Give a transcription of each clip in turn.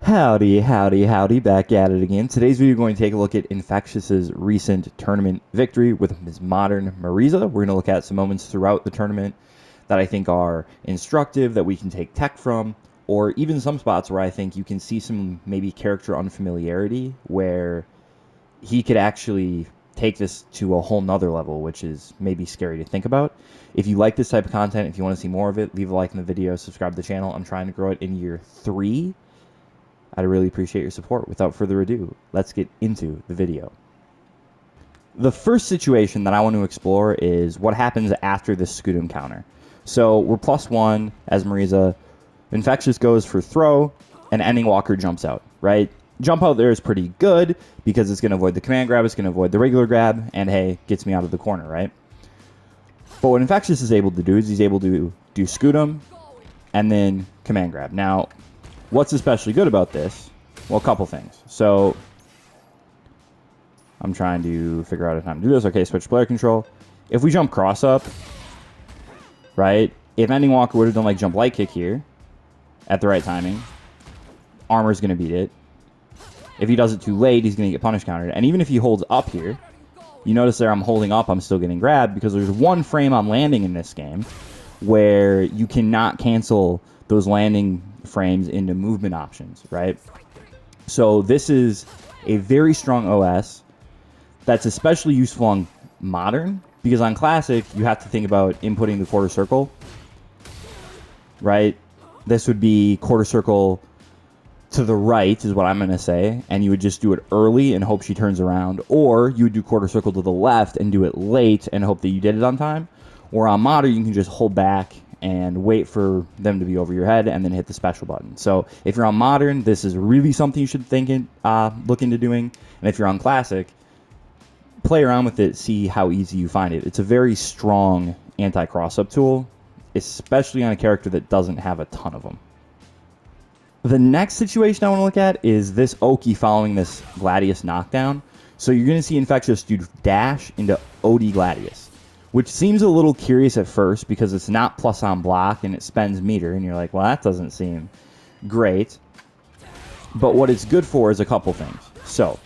Howdy, howdy, howdy, back at it again. Today's video, we're going to take a look at Infectious's recent tournament victory with Ms. Modern Marisa. We're going to look at some moments throughout the tournament that I think are instructive, that we can take tech from, or even some spots where I think you can see some maybe character unfamiliarity, where he could actually take this to a whole nother level, which is maybe scary to think about. If you like this type of content, if you want to see more of it, leave a like in the video, subscribe to the channel. I'm trying to grow it in year 3. I'd really appreciate your support. Without further ado, let's get into the video. The first situation that I want to explore is what happens after this scoot encounter. So we're +1 as Marisa. Infectious goes for throw, and Ending Walker jumps out, right? Jump out there is pretty good because it's going to avoid the command grab, it's going to avoid the regular grab, and hey, gets me out of the corner, right? But what Infectious is able to do is he's able to do scoot him and then command grab. Now, what's especially good about this? Well, a couple things. So I'm trying to figure out how to do this. Okay, switch player control. If we jump cross up, right? If Ending Walker would have done like jump light kick here at the right timing, Armor's going to beat it. If he does it too late, he's going to get punish countered. And even if he holds up here, you notice there I'm holding up, I'm still getting grabbed because there's one frame on landing in this game where you cannot cancel those landing frames into movement options, right? So this is a very strong OS that's especially useful on Modern, because on Classic, you have to think about inputting the quarter circle, right? This would be quarter circle to the right is what I'm going to say, and you would just do it early and hope she turns around, or you would do quarter circle to the left and do it late and hope that you did it on time. Or on Modern, you can just hold back and wait for them to be over your head and then hit the special button. So if you're on Modern, this is really something you should look into doing. And if you're on Classic, play around with it, see how easy you find it. It's a very strong anti-crossup tool, especially on a character that doesn't have a ton of them. The next situation I want to look at is this Oki following this Gladius knockdown. So you're going to see Infectious do dash into OD Gladius, which seems a little curious at first because it's not plus on block and it spends meter, and you're like, well, that doesn't seem great. But what it's good for is a couple things. So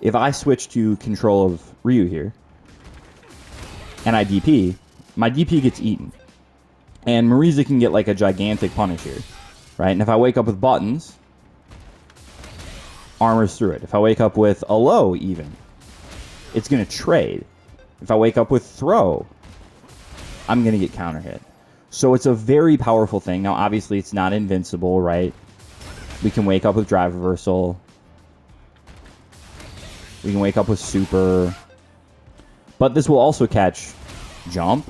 if I switch to control of Ryu here and I DP, my DP gets eaten. And Marisa can get like a gigantic punish here, right? And if I wake up with buttons, Armor's through it. If I wake up with a low even, it's going to trade. If I wake up with throw, I'm going to get counter hit. So it's a very powerful thing. Now, obviously, it's not invincible, right? We can wake up with drive reversal. We can wake up with super. But this will also catch jump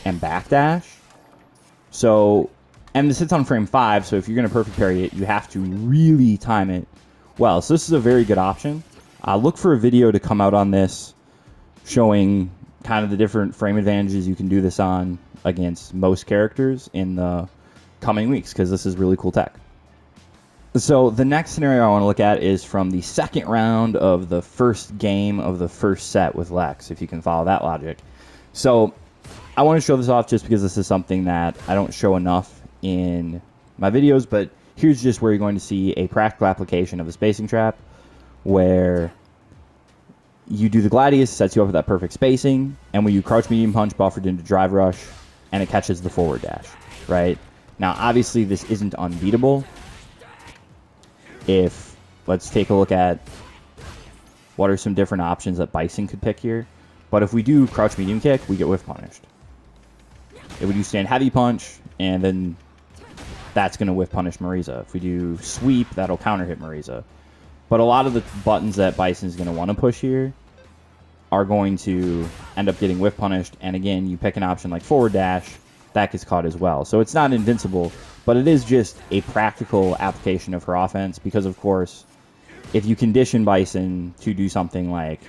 and backdash. So, and this hits on frame 5, so if you're going to perfect parry it, you have to really time it well. So this is a very good option. Look for a video to come out on this showing kind of the different frame advantages you can do this on against most characters in the coming weeks, because this is really cool tech. So the next scenario I want to look at is from the second round of the first game of the first set with Lex, if you can follow that logic. So I want to show this off just because this is something that I don't show enough in my videos, but here's just where you're going to see a practical application of the spacing trap, where you do the Gladius, sets you up with that perfect spacing, and when you crouch medium punch, buffered into drive rush, and it catches the forward dash, right? Now, obviously, this isn't unbeatable. Let's take a look at what are some different options that Bison could pick here. But if we do crouch medium kick, we get whiff punished. If we do stand heavy punch, and then that's going to whiff punish Marisa. If we do sweep, that'll counter hit Marisa. But a lot of the buttons that Bison is going to want to push here are going to end up getting whiff punished. And again, you pick an option like forward dash, that gets caught as well. So it's not invincible, but it is just a practical application of her offense. Because, of course, if you condition Bison to do something like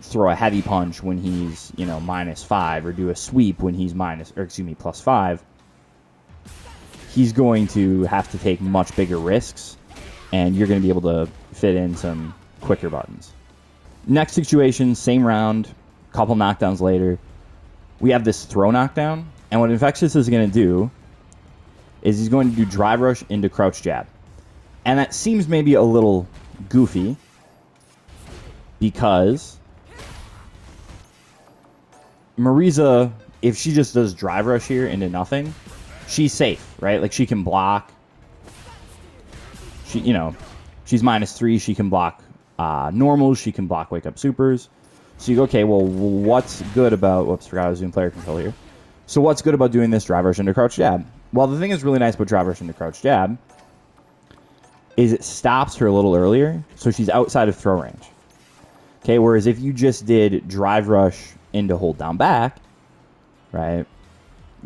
throw a heavy punch when he's, -5, or do a sweep when he's +5, he's going to have to take much bigger risks, and you're going to be able to fit in some quicker buttons. Next situation, same round, couple knockdowns later, we have this throw knockdown, and what Infexious is going to do is he's going to do drive rush into crouch jab. And that seems maybe a little goofy because Marisa, if she just does drive rush here into nothing, she's safe, right? Like she can block. She, you know, she's -3. She can block normals. She can block wake up supers. So you go, okay, well, what's good about... Whoops, forgot I was doing player control here. So what's good about doing this drive rush into crouch jab? Well, the thing that's really nice about drive rush into crouch jab is it stops her a little earlier, so she's outside of throw range. Okay, whereas if you just did drive rush into hold down back, right,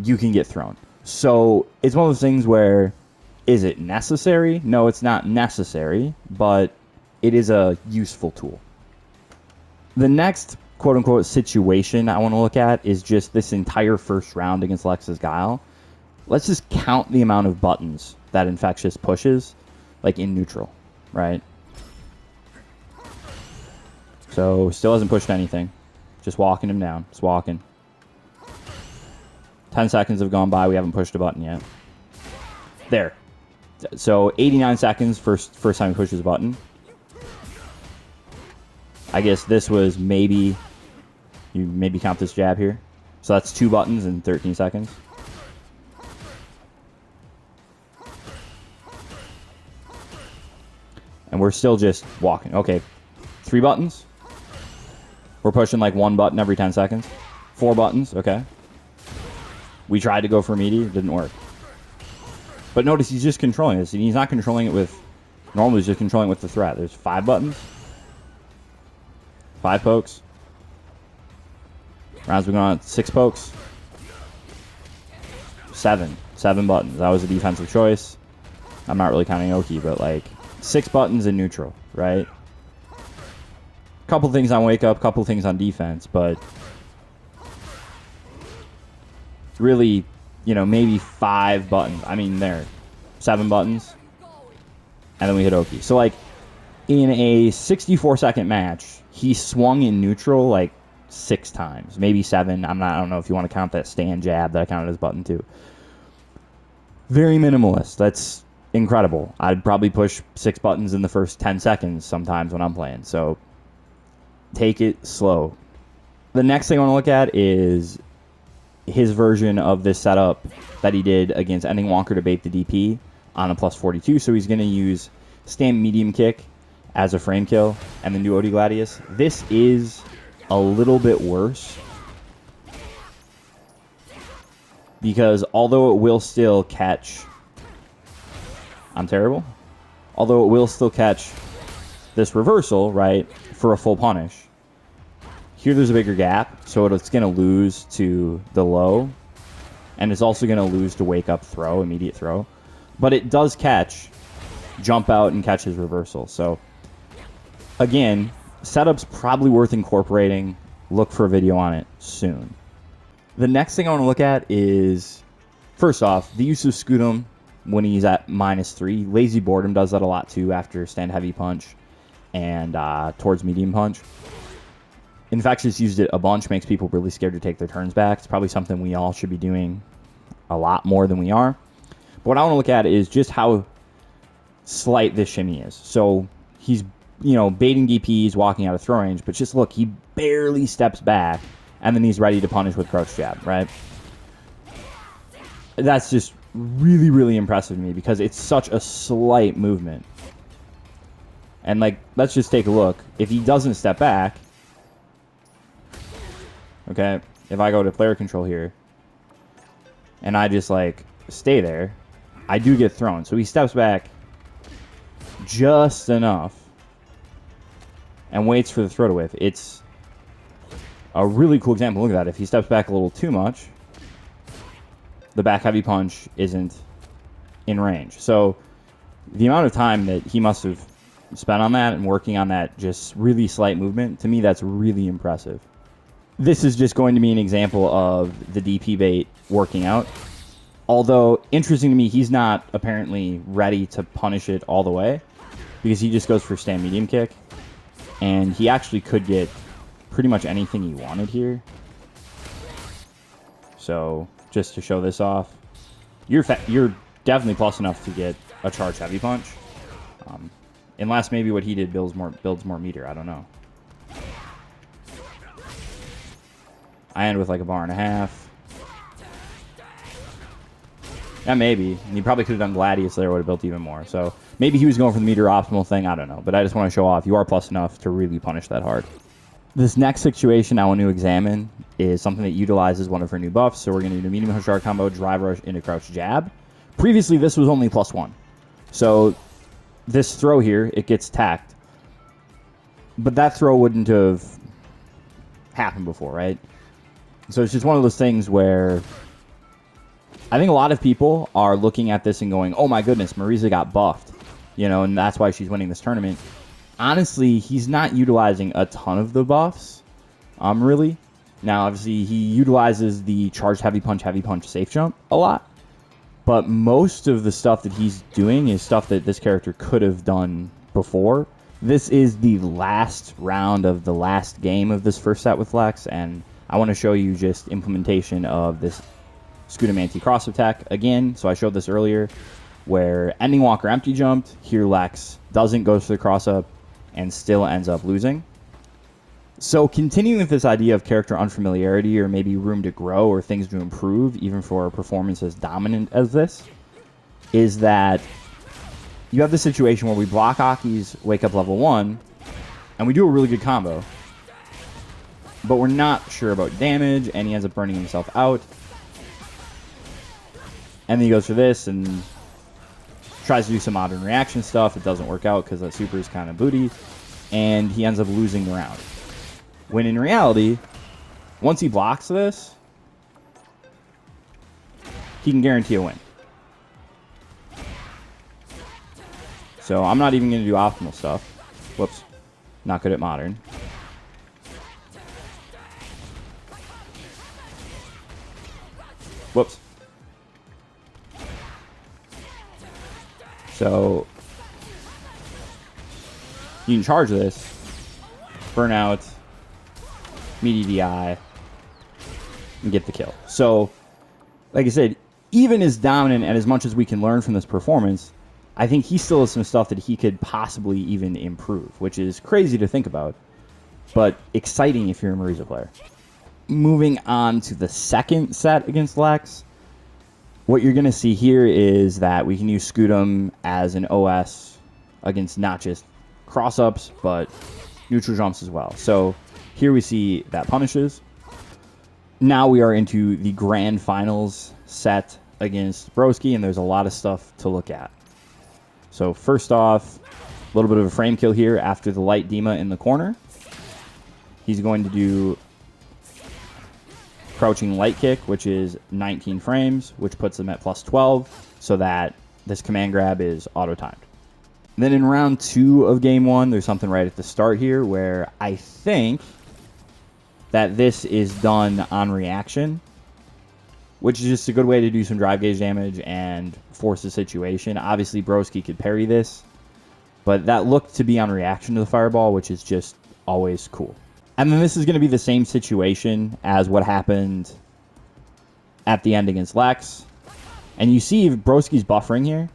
you can get thrown. So it's one of those things where, is it necessary? No, it's not necessary, but it is a useful tool. The next quote-unquote situation I want to look at is just this entire first round against Lex's Guile. Let's just count the amount of buttons that Infectious pushes, like in neutral, right? So still hasn't pushed anything. Just walking him down. Just walking. 10 seconds have gone by. We haven't pushed a button yet. There. So 89 seconds first time he pushes a button. I guess this was maybe... You maybe count this jab here. So that's 2 buttons in 13 seconds. And we're still just walking. Okay. 3 buttons. We're pushing like 1 button every 10 seconds. 4 buttons. Okay. We tried to go for meaty. It didn't work. But notice he's just controlling this. And he's not controlling it with... Normally he's just controlling it with the threat. There's 5 buttons. 5 pokes. Rounds been going on 6 pokes. 7 buttons. That was a defensive choice. I'm not really counting Oki, but like 6 buttons in neutral, right? Couple things on wake up, couple things on defense, but really, you know, maybe 5 buttons. I mean, there, 7 buttons, and then we hit Oki. So like in a 64-second match, he swung in neutral like 6 times, maybe 7. I don't know if you want to count that stand jab that I counted as button 2. Very minimalist. That's incredible. I'd probably push 6 buttons in the first 10 seconds sometimes when I'm playing. So take it slow. The next thing I want to look at is his version of this setup that he did against Ending Wonker to bait the DP on a +42. So he's going to use stand medium kick as a frame kill and then do OD Gladius. This is a little bit worse because although it will still catch... I'm terrible. Although it will still catch this reversal, right, for a full punish. Here there's a bigger gap, so it's going to lose to the low. And it's also going to lose to wake up throw, immediate throw. But it does catch, jump out and catch his reversal. So, again, setup's probably worth incorporating. Look for a video on it soon. The next thing I want to look at is, first off, the use of Scutum when he's at -3. Lazy Boredom does that a lot too after stand heavy punch and towards medium punch. Infectious used it a bunch, makes people really scared to take their turns back. It's probably something we all should be doing a lot more than we are. But what I want to look at is just how slight this shimmy is. So he's, you know, baiting DPs, walking out of throw range, but just look, he barely steps back, and then he's ready to punish with crouch jab, right? That's just really, really impressive to me because it's such a slight movement. And, like, let's just take a look. If he doesn't step back, okay, if I go to player control here, and I just, like, stay there, I do get thrown. So he steps back just enough and waits for the throw to whiff. It's a really cool example. Look at that. If he steps back a little too much, the back heavy punch isn't in range. So the amount of time that he must have spent on that and working on that just really slight movement, to me, that's really impressive. This is just going to be an example of the DP bait working out. Although, interesting to me, he's not apparently ready to punish it all the way because he just goes for stand medium kick. And he actually could get pretty much anything he wanted here. So, just to show this off, you're definitely plus enough to get a charge heavy punch. Unless maybe what he did builds more meter. I don't know. I end with like a bar and a half. Yeah, maybe. And he probably could have done Gladius there, would have built even more. So maybe he was going for the meter optimal thing. I don't know. But I just want to show off you are plus enough to really punish that hard. This next situation I want to examine is something that utilizes one of her new buffs. So we're going to do a medium hush combo, drive rush into crouch jab. Previously, this was only +1. So this throw here, it gets tacked. But that throw wouldn't have happened before, right? So it's just one of those things where I think a lot of people are looking at this and going, oh my goodness, Marisa got buffed, you know, and that's why she's winning this tournament. Honestly, he's not utilizing a ton of the buffs, really. Now, obviously, he utilizes the charged heavy punch, safe jump a lot. But most of the stuff that he's doing is stuff that this character could have done before. This is the last round of the last game of this first set with Lex, and I want to show you just implementation of this Scudam anti-cross attack again. So I showed this earlier, where ending Walker empty jumped. Here Lex doesn't go for the cross up and still ends up losing. So continuing with this idea of character unfamiliarity or maybe room to grow or things to improve, even for a performance as dominant as this, is that you have the situation where we block Aki's Wake Up level 1, and we do a really good combo. But we're not sure about damage, and he ends up burning himself out. And then he goes for this and tries to do some modern reaction stuff. It doesn't work out because that super is kind of booty, and he ends up losing the round. When in reality, once he blocks this, he can guarantee a win. So I'm not even going to do optimal stuff. Whoops. Not good at modern. Whoops. So you can charge this, burnout, meaty DI, and get the kill. So, like I said, even as dominant and as much as we can learn from this performance, I think he still has some stuff that he could possibly even improve, which is crazy to think about, but exciting if you're a Marisa player. Moving on to the second set against Lex, what you're going to see here is that we can use Scudam as an OS against not just cross-ups, but neutral jumps as well. So here we see that punishes. Now we are into the grand finals set against Broski, and there's a lot of stuff to look at. So first off, a little bit of a frame kill here after the light Dima in the corner. He's going to do crouching light kick, which is 19 frames, which puts them at +12, so that this command grab is auto-timed. Then in round 2 of game 1, there's something right at the start here where I think that this is done on reaction, which is just a good way to do some drive gauge damage and force the situation. Obviously, Broski could parry this, but that looked to be on reaction to the fireball, which is just always cool. And then this is going to be the same situation as what happened at the end against Lex. And you see Broski's buffering here,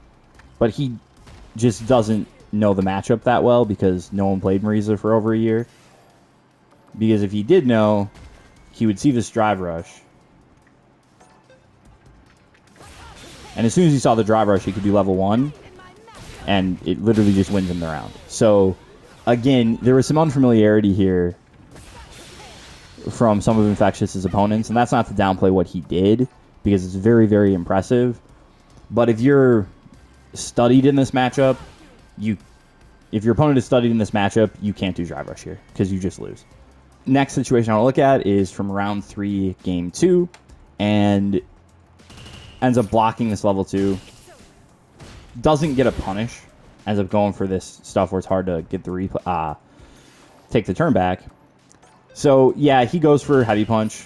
but he just doesn't know the matchup that well because no one played Marisa for over a year. Because if he did know, he would see this drive rush. And as soon as he saw the drive rush, he could do level 1. And it literally just wins him the round. So, again, there was some unfamiliarity here from some of Infectious' opponents. And that's not to downplay what he did, because it's very, very impressive. But if you're studied in this matchup, if your opponent is studied in this matchup, you can't do drive rush here because you just lose. Next situation I want to look at is from round 3, game 2, and ends up blocking this level 2. Doesn't get a punish. Ends up going for this stuff where it's hard to get the take the turn back. So yeah, he goes for heavy punch,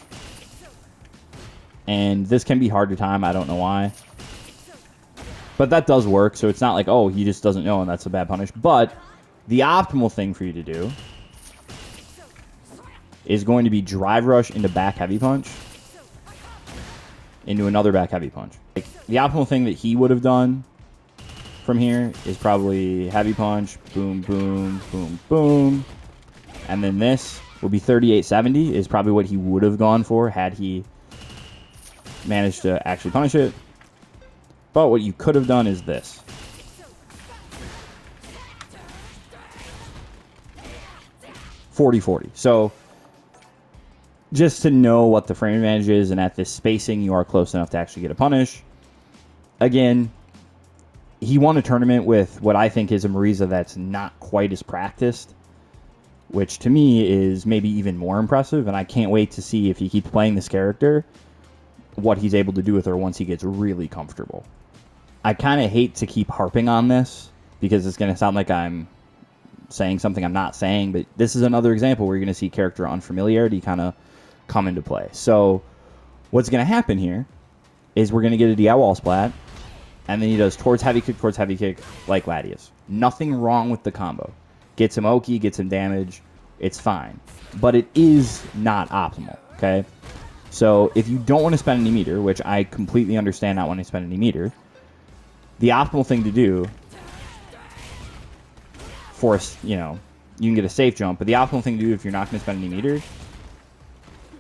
and this can be hard to time. I don't know why. But that does work, so it's not like, oh, he just doesn't know and that's a bad punish. But the optimal thing for you to do is going to be drive rush into back heavy punch, into another back heavy punch. Like, The optimal thing that he would have done from here is probably heavy punch, boom, boom, boom, boom. And then this would be 3870 is probably what he would have gone for had he managed to actually punish it. But what you could have done is this. (40-40). So just to know what the frame advantage is, and at this spacing, you are close enough to actually get a punish. Again, he won a tournament with what I think is a Marisa that's not quite as practiced, which to me is maybe even more impressive, and I can't wait to see if he keeps playing this character, what he's able to do with her once he gets really comfortable. I kind of hate to keep harping on this, because it's going to sound like I'm saying something I'm not saying, but this is another example where you're going to see character unfamiliarity kind of come into play. So what's going to happen here is we're going to get a DI wall splat, and then he does towards heavy kick like Gladius. Nothing wrong with the combo. Gets him Oki, gets him damage, it's fine. But it is not optimal, okay? So if you don't want to spend any meter, which I completely understand not wanting to spend any meter, the optimal thing to do for, you know, you can get a safe jump, but the optimal thing to do if you're not going to spend any meter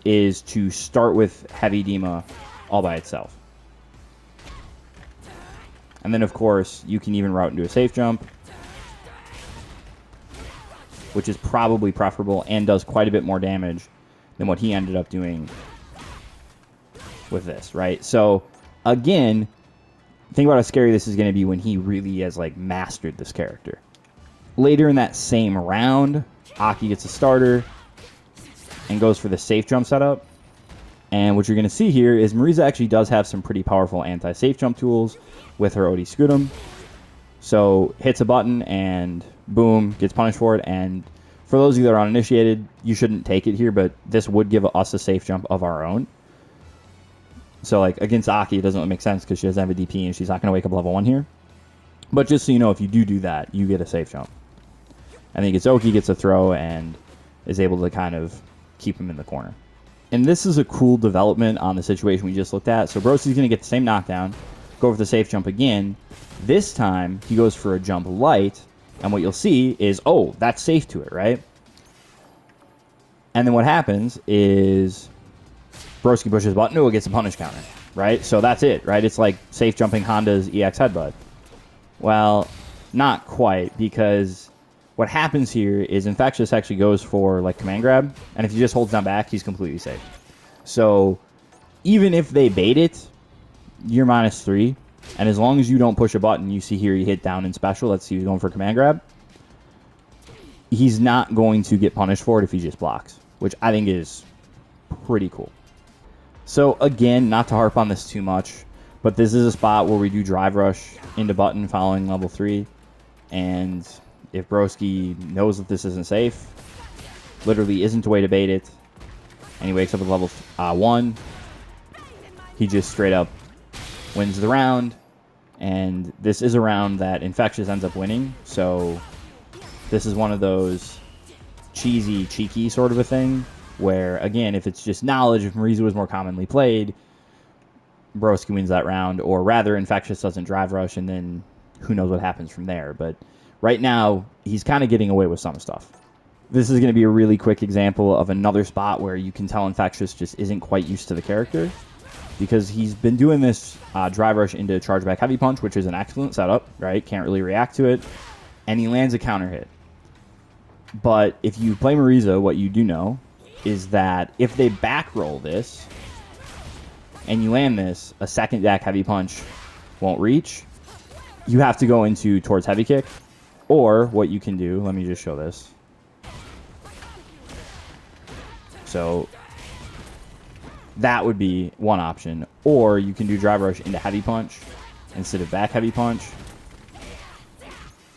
is to start with heavy Dima all by itself. And then, of course, you can even route into a safe jump, which is probably preferable and does quite a bit more damage than what he ended up doing with this, right? So, again, think about how scary this is going to be when he really has, like, mastered this character. Later in that same round, Aki gets a starter and goes for the safe jump setup. And what you're going to see here is Marisa actually does have some pretty powerful anti-safe jump tools with her OD Scutum. So hits a button and boom, gets punished for it. And for those of you that are uninitiated, you shouldn't take it here, but this would give us a safe jump of our own. So like against Aki, it doesn't really make sense because she doesn't have a DP and she's not going to wake up level 1 here. But just so you know, if you do that, you get a safe jump. And then he gets Oki, gets a throw, and is able to kind of keep him in the corner. And this is a cool development on the situation we just looked at. So Broski's going to get the same knockdown, go for the safe jump again. This time, he goes for a jump light, and what you'll see is, oh, that's safe to it, right? And then what happens is Broski pushes a button, oh, it gets a punish counter, right? So that's it, right? It's like safe jumping Honda's EX headbutt. Well, not quite, because what happens here is Infexious actually goes for like command grab, and if he just holds down back, he's completely safe. So even if they bait it, you're -3, and as long as you don't push a button, you see here you hit down in special, let's see he's going for command grab, he's not going to get punished for it if he just blocks, which I think is pretty cool. So again, not to harp on this too much, but this is a spot where we do drive rush into button following level 3, and if Broski knows that this isn't safe, literally isn't a way to bait it, and he wakes up at level 1, he just straight up wins the round, and this is a round that Infectious ends up winning, so this is one of those cheesy, cheeky sort of a thing, where, again, if it's just knowledge, if Marisa was more commonly played, Broski wins that round, or rather, Infectious doesn't drive rush, and then who knows what happens from there, but right now, he's kind of getting away with some stuff. This is going to be a really quick example of another spot where you can tell Infectious just isn't quite used to the character, because he's been doing this drive rush into chargeback heavy punch, which is an excellent setup, right? Can't really react to it, and he lands a counter hit. But if you play Marisa, what you do know is that if they back roll this, and you land this, a second back heavy punch won't reach. You have to go into towards heavy kick. Or what you can do, let me just show this. So that would be one option. Or you can do drive rush into heavy punch instead of back heavy punch,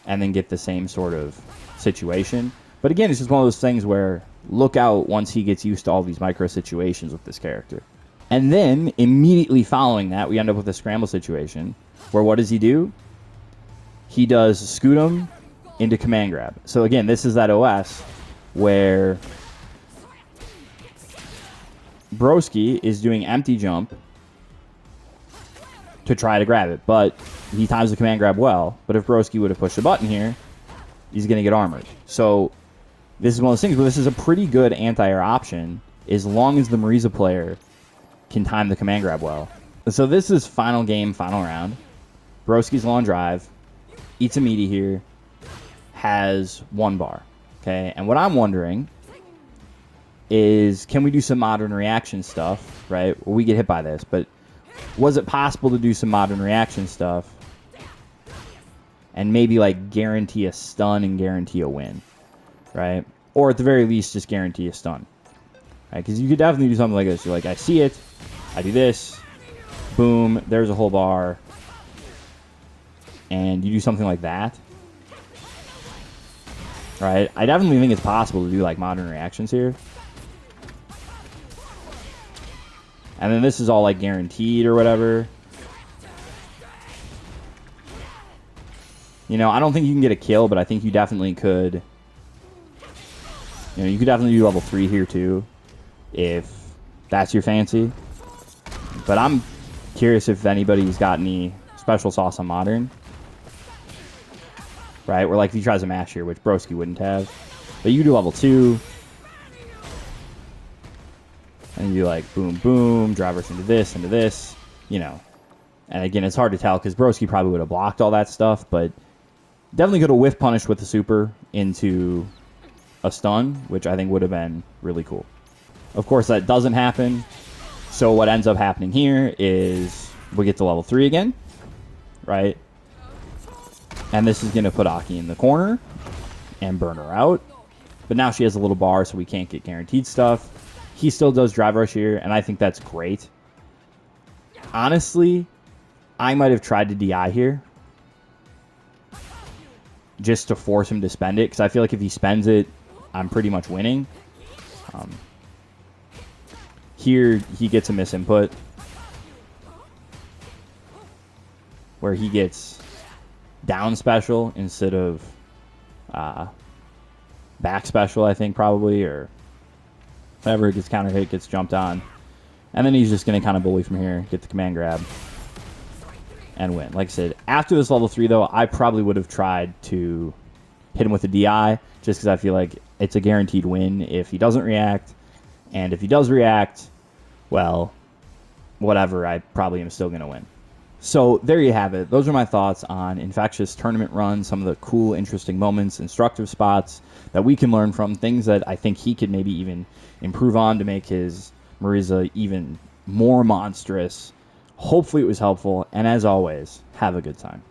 and then get the same sort of situation. But again, it's just one of those things where look out once he gets used to all these micro situations with this character. And then immediately following that, we end up with a scramble situation where what does he do? He does Scutum into command grab. So again, this is that OS where Broski is doing empty jump to try to grab it. But he times the command grab well. But if Broski would have pushed the button here, he's going to get armored. So this is one of those things where this is a pretty good anti-air option as long as the Marisa player can time the command grab well. So this is final game, final round. Broski's long drive, eats a meaty here, has 1 bar. Okay, and what I'm wondering is, can we do some modern reaction stuff, right? Well, we get hit by this, but was it possible to do some modern reaction stuff and maybe like guarantee a stun and guarantee a win, right? Or at the very least, just guarantee a stun, right? Because you could definitely do something like this. You're like, I see it, I do this, boom, there's a whole bar, and you do something like that, right? I definitely think it's possible to do like modern reactions here. And then this is all like guaranteed or whatever. You know, I don't think you can get a kill, but I think you definitely could. You know, you could definitely do level 3 here too, if that's your fancy. But I'm curious if anybody's got any special sauce on modern. Right, where like if he tries a mash here, which Broski wouldn't have. But you do level 2. And you do like boom, boom, drive us into this, you know. And again, it's hard to tell because Broski probably would have blocked all that stuff, but definitely could have whiff punished with the super into a stun, which I think would have been really cool. Of course, that doesn't happen. So what ends up happening here is we get to level 3 again, right? And this is going to put Aki in the corner and burn her out. But now she has a little bar, so we can't get guaranteed stuff. He still does drive rush here, and I think that's great. Honestly, I might have tried to DI here just to force him to spend it, because I feel like if he spends it, I'm pretty much winning. Here, he gets a misinput where he gets down special instead of back special, I think, probably, or whatever. It gets counter hit, gets jumped on. And then he's just going to kind of bully from here, get the command grab, and win. Like I said, after this level 3, though, I probably would have tried to hit him with a DI, just because I feel like it's a guaranteed win if he doesn't react. And if he does react, well, whatever, I probably am still going to win. So there you have it. Those are my thoughts on Infectious tournament run, some of the cool, interesting moments, instructive spots that we can learn from, things that I think he could maybe even improve on to make his Marisa even more monstrous. Hopefully it was helpful, and as always, have a good time.